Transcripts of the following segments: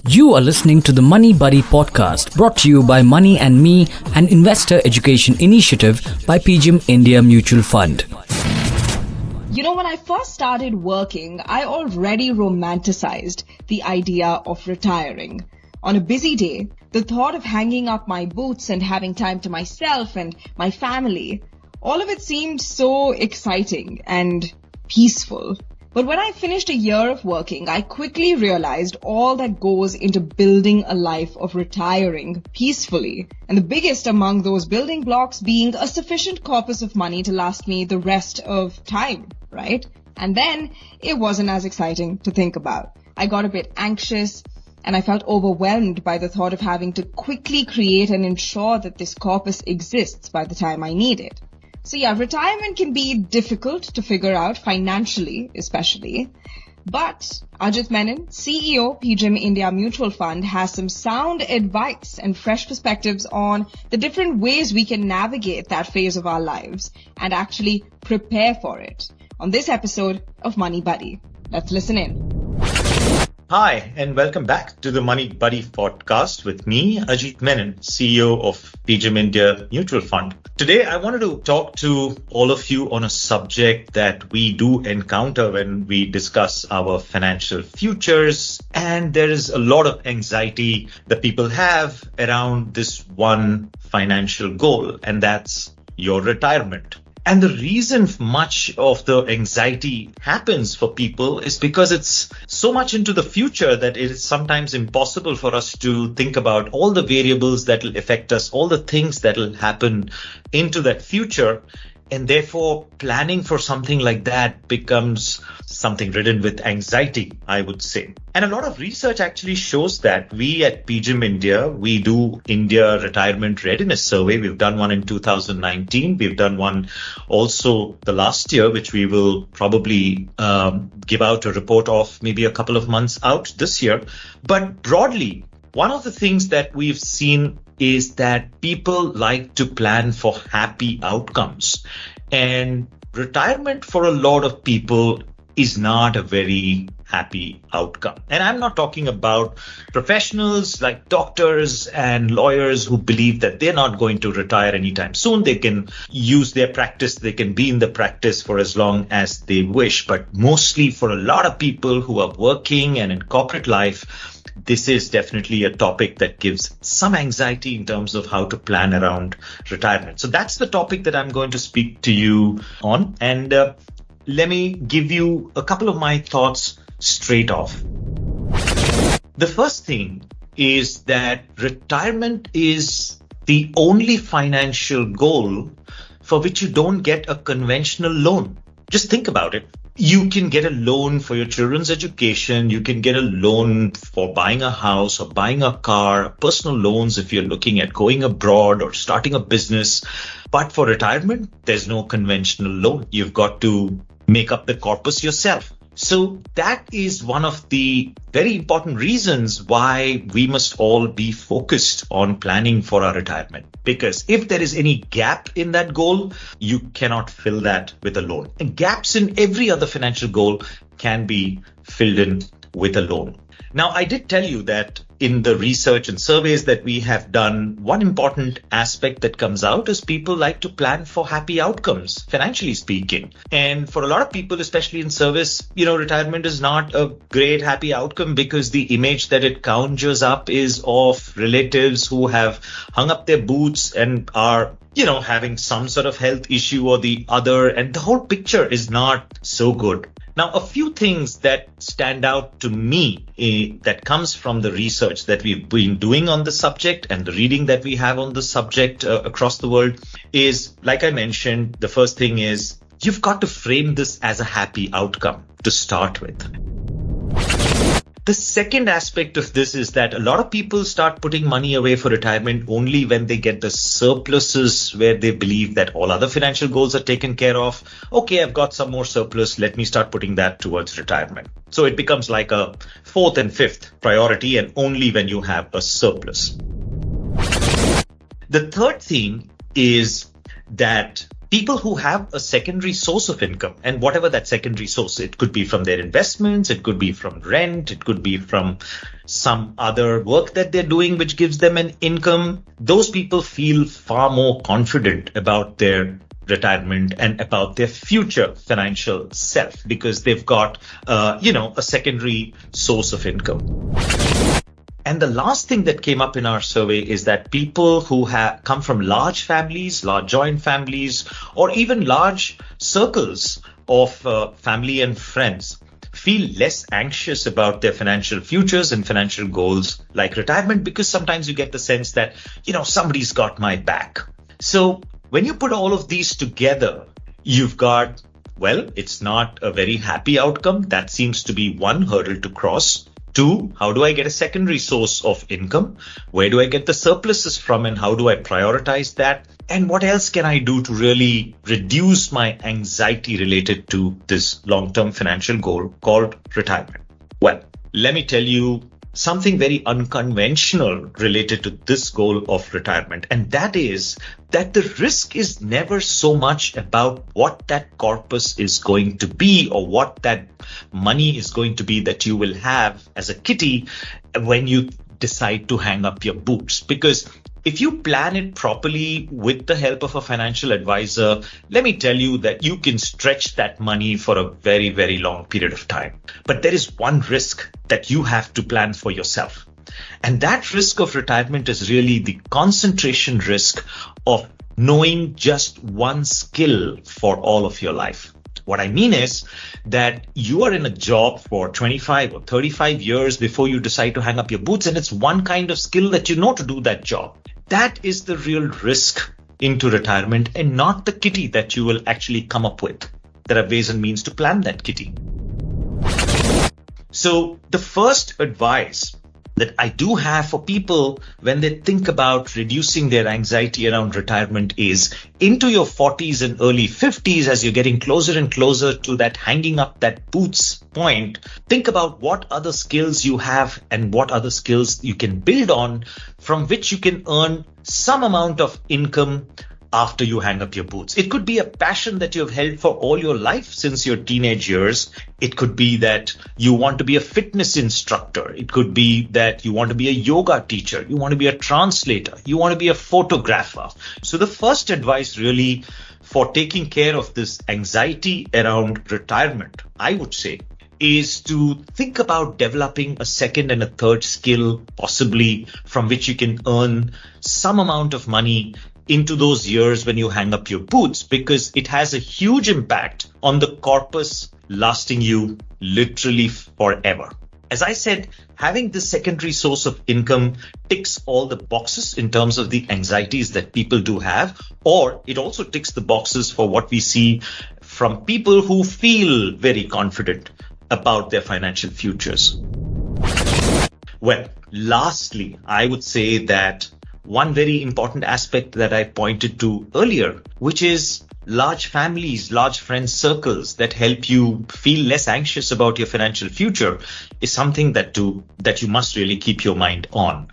You are listening to the Money Buddy podcast, brought to you by Money and Me, an investor education initiative by PGIM India Mutual Fund. You know, when I first started working, I already romanticized the idea of retiring. On a busy day, the thought of hanging up my boots and having time to myself and my family, all of it seemed so exciting and peaceful. But when I finished a year of working, I quickly realized all that goes into building a life of retiring peacefully. And the biggest among those building blocks being a sufficient corpus of money to last me the rest of time, right? And then it wasn't as exciting to think about. I got a bit anxious and I felt overwhelmed by the thought of having to quickly create and ensure that this corpus exists by the time I need it. So yeah, retirement can be difficult to figure out financially, especially. But Ajit Menon, CEO, PGIM India Mutual Fund, has some sound advice and fresh perspectives on the different ways we can navigate that phase of our lives and actually prepare for it on this episode of Money Buddy. Let's listen in. Hi, and welcome back to the Money Buddy podcast with me, Ajit Menon, CEO of PGIM India Mutual Fund. Today, I wanted to talk to all of you on a subject that we do encounter when we discuss our financial futures. And there is a lot of anxiety that people have around this one financial goal, and that's your retirement. And the reason much of the anxiety happens for people is because it's so much into the future that it is sometimes impossible for us to think about all the variables that will affect us, all the things that will happen into that future. And therefore, planning for something like that becomes something ridden with anxiety, I would say. And a lot of research actually shows that we at PGIM India, we do India Retirement Readiness Survey. We've done one in 2019. We've done one also the last year, which we will probably give out a report of maybe a couple of months out this year. But broadly, one of the things that we've seen is that people like to plan for happy outcomes. And retirement for a lot of people is not a very happy outcome. And I'm not talking about professionals like doctors and lawyers who believe that they're not going to retire anytime soon. They can use their practice. They can be in the practice for as long as they wish. But mostly for a lot of people who are working and in corporate life, this is definitely a topic that gives some anxiety in terms of how to plan around retirement. So that's the topic that I'm going to speak to you on. And let me give you a couple of my thoughts straight off. The first thing is that retirement is the only financial goal for which you don't get a conventional loan. Just think about it. You can get a loan for your children's education. You can get a loan for buying a house or buying a car, personal loans if you're looking at going abroad or starting a business. But for retirement, there's no conventional loan. You've got to make up the corpus yourself. So that is one of the very important reasons why we must all be focused on planning for our retirement. Because if there is any gap in that goal, you cannot fill that with a loan. And gaps in every other financial goal can be filled in with a loan. Now, I did tell you that in the research and surveys that we have done, one important aspect that comes out is people like to plan for happy outcomes, financially speaking. And for a lot of people, especially in service, retirement is not a great happy outcome because the image that it conjures up is of relatives who have hung up their boots and are having some sort of health issue or the other. And the whole picture is not so good. Now, a few things that stand out to me that comes from the research that we've been doing on the subject and the reading that we have on the subject across the world is, like I mentioned, the first thing is you've got to frame this as a happy outcome to start with. The second aspect of this is that a lot of people start putting money away for retirement only when they get the surpluses where they believe that all other financial goals are taken care of. Okay, I've got some more surplus. Let me start putting that towards retirement. So it becomes like a fourth and fifth priority, and only when you have a surplus. The third thing is that people who have a secondary source of income, and whatever that secondary source, it could be from their investments, it could be from rent, it could be from some other work that they're doing which gives them an income. Those people feel far more confident about their retirement and about their future financial self because they've got, a secondary source of income. And the last thing that came up in our survey is that people who come from large families, large joint families, or even large circles of family and friends feel less anxious about their financial futures and financial goals like retirement because sometimes you get the sense that, somebody's got my back. So when you put all of these together, you've got, it's not a very happy outcome. That seems to be one hurdle to cross. 2, how do I get a secondary source of income? Where do I get the surpluses from and how do I prioritize that? And what else can I do to really reduce my anxiety related to this long-term financial goal called retirement? Well, let me tell you something very unconventional related to this goal of retirement. And that is that the risk is never so much about what that corpus is going to be or what that money is going to be that you will have as a kitty when you decide to hang up your boots. Because if you plan it properly with the help of a financial advisor, let me tell you that you can stretch that money for a very, very long period of time. But there is one risk that you have to plan for yourself. And that risk of retirement is really the concentration risk of knowing just one skill for all of your life. What I mean is that you are in a job for 25 or 35 years before you decide to hang up your boots, and it's one kind of skill that you know to do that job. That is the real risk into retirement and not the kitty that you will actually come up with. There are ways and means to plan that kitty. So the first advice that I do have for people when they think about reducing their anxiety around retirement is into your 40s and early 50s, as you're getting closer and closer to that hanging up that boots point, think about what other skills you have and what other skills you can build on from which you can earn some amount of income after you hang up your boots. It could be a passion that you've held for all your life since your teenage years. It could be that you want to be a fitness instructor. It could be that you want to be a yoga teacher. You want to be a translator. You want to be a photographer. So the first advice really for taking care of this anxiety around retirement, I would say, is to think about developing a second and a third skill, possibly from which you can earn some amount of money into those years when you hang up your boots, because it has a huge impact on the corpus lasting you literally forever. As I said, having this secondary source of income ticks all the boxes in terms of the anxieties that people do have, or it also ticks the boxes for what we see from people who feel very confident about their financial futures. Well, lastly, I would say that one very important aspect that I pointed to earlier, which is large families, large friend circles that help you feel less anxious about your financial future, is something that you must really keep your mind on.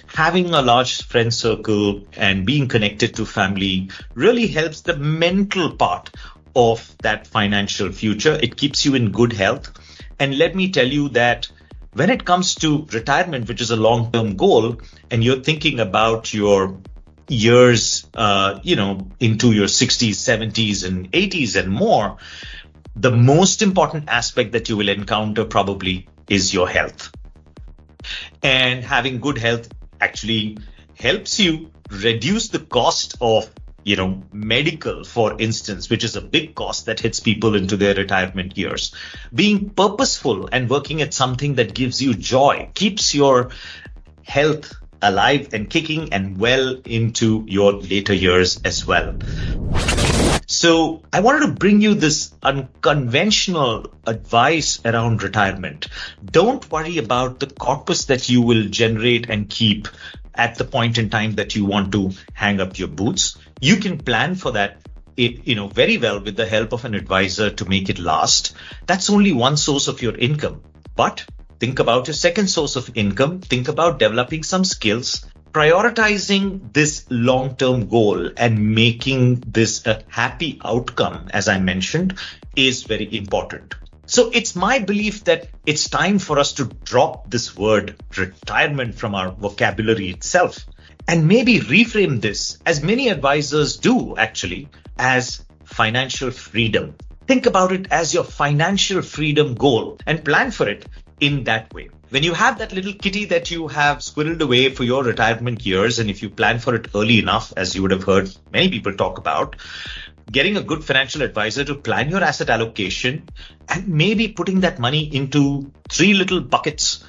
Having a large friend circle and being connected to family really helps the mental part of that financial future. It keeps you in good health. And let me tell you that when it comes to retirement, which is a long-term goal, and you're thinking about your years, into your 60s, 70s, and 80s and more, the most important aspect that you will encounter probably is your health. And having good health actually helps you reduce the cost of medical, for instance, which is a big cost that hits people into their retirement years. Being purposeful and working at something that gives you joy keeps your health alive and kicking and well into your later years as well. So I wanted to bring you this unconventional advice around retirement. Don't worry about the corpus that you will generate and keep at the point in time that you want to hang up your boots. You can plan for that, very well with the help of an advisor to make it last. That's only one source of your income. But think about your second source of income. Think about developing some skills prioritizing this long-term goal and making this a happy outcome, as I mentioned, is very important. So it's my belief that it's time for us to drop this word retirement from our vocabulary itself and maybe reframe this, as many advisors do actually, as financial freedom. Think about it as your financial freedom goal and plan for it in that way. When you have that little kitty that you have squirreled away for your retirement years, and if you plan for it early enough, as you would have heard many people talk about, getting a good financial advisor to plan your asset allocation and maybe putting that money into 3 little buckets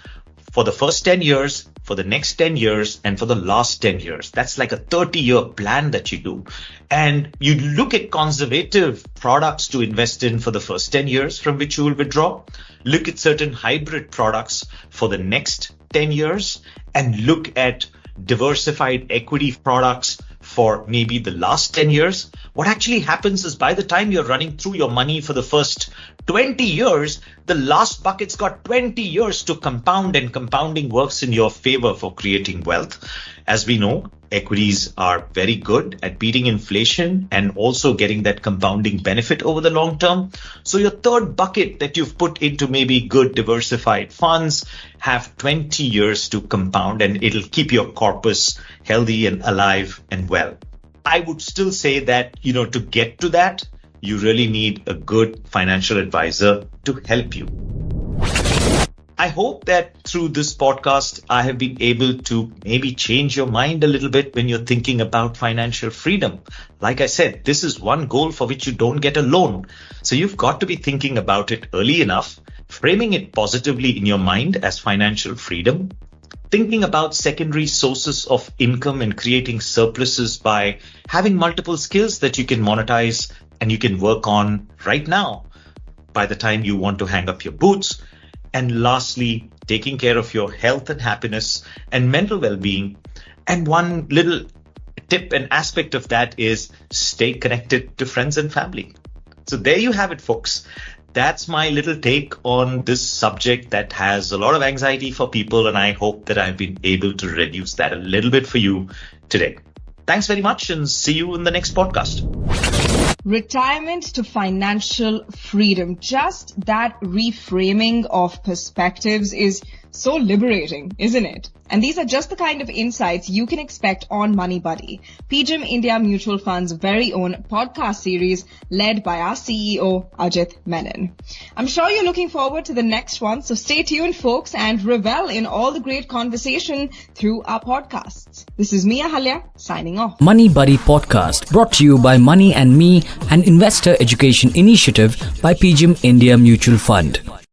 for the first 10 years, for the next 10 years, and for the last 10 years. That's like a 30-year plan that you do. And you look at conservative products to invest in for the first 10 years from which you will withdraw. Look at certain hybrid products for the next 10 years, and look at diversified equity products for maybe the last 10 years. What actually happens is by the time you're running through your money for the first 20 years, the last bucket's got 20 years to compound, and compounding works in your favor for creating wealth. As we know, equities are very good at beating inflation and also getting that compounding benefit over the long term. So your third bucket that you've put into maybe good diversified funds have 20 years to compound, and it'll keep your corpus healthy and alive and well. I would still say that, to get to that, you really need a good financial advisor to help you. I hope that through this podcast, I have been able to maybe change your mind a little bit when you're thinking about financial freedom. Like I said, this is one goal for which you don't get a loan. So you've got to be thinking about it early enough, framing it positively in your mind as financial freedom, thinking about secondary sources of income and creating surpluses by having multiple skills that you can monetize and you can work on right now by the time you want to hang up your boots. And lastly, taking care of your health and happiness and mental well-being. And one little tip and aspect of that is stay connected to friends and family. So there you have it, folks. That's my little take on this subject that has a lot of anxiety for people, and I hope that I've been able to reduce that a little bit for you today. Thanks very much, and see you in the next podcast. Retirement to financial freedom. Just that reframing of perspectives is so liberating, isn't it? And these are just the kind of insights you can expect on Money Buddy, PGIM India Mutual Fund's very own podcast series led by our CEO, Ajit Menon. I'm sure you're looking forward to the next one, so stay tuned, folks, and revel in all the great conversation through our podcasts. This is Mia Halya signing off. Money Buddy podcast brought to you by Money and Me, an investor education initiative by PGIM India Mutual Fund.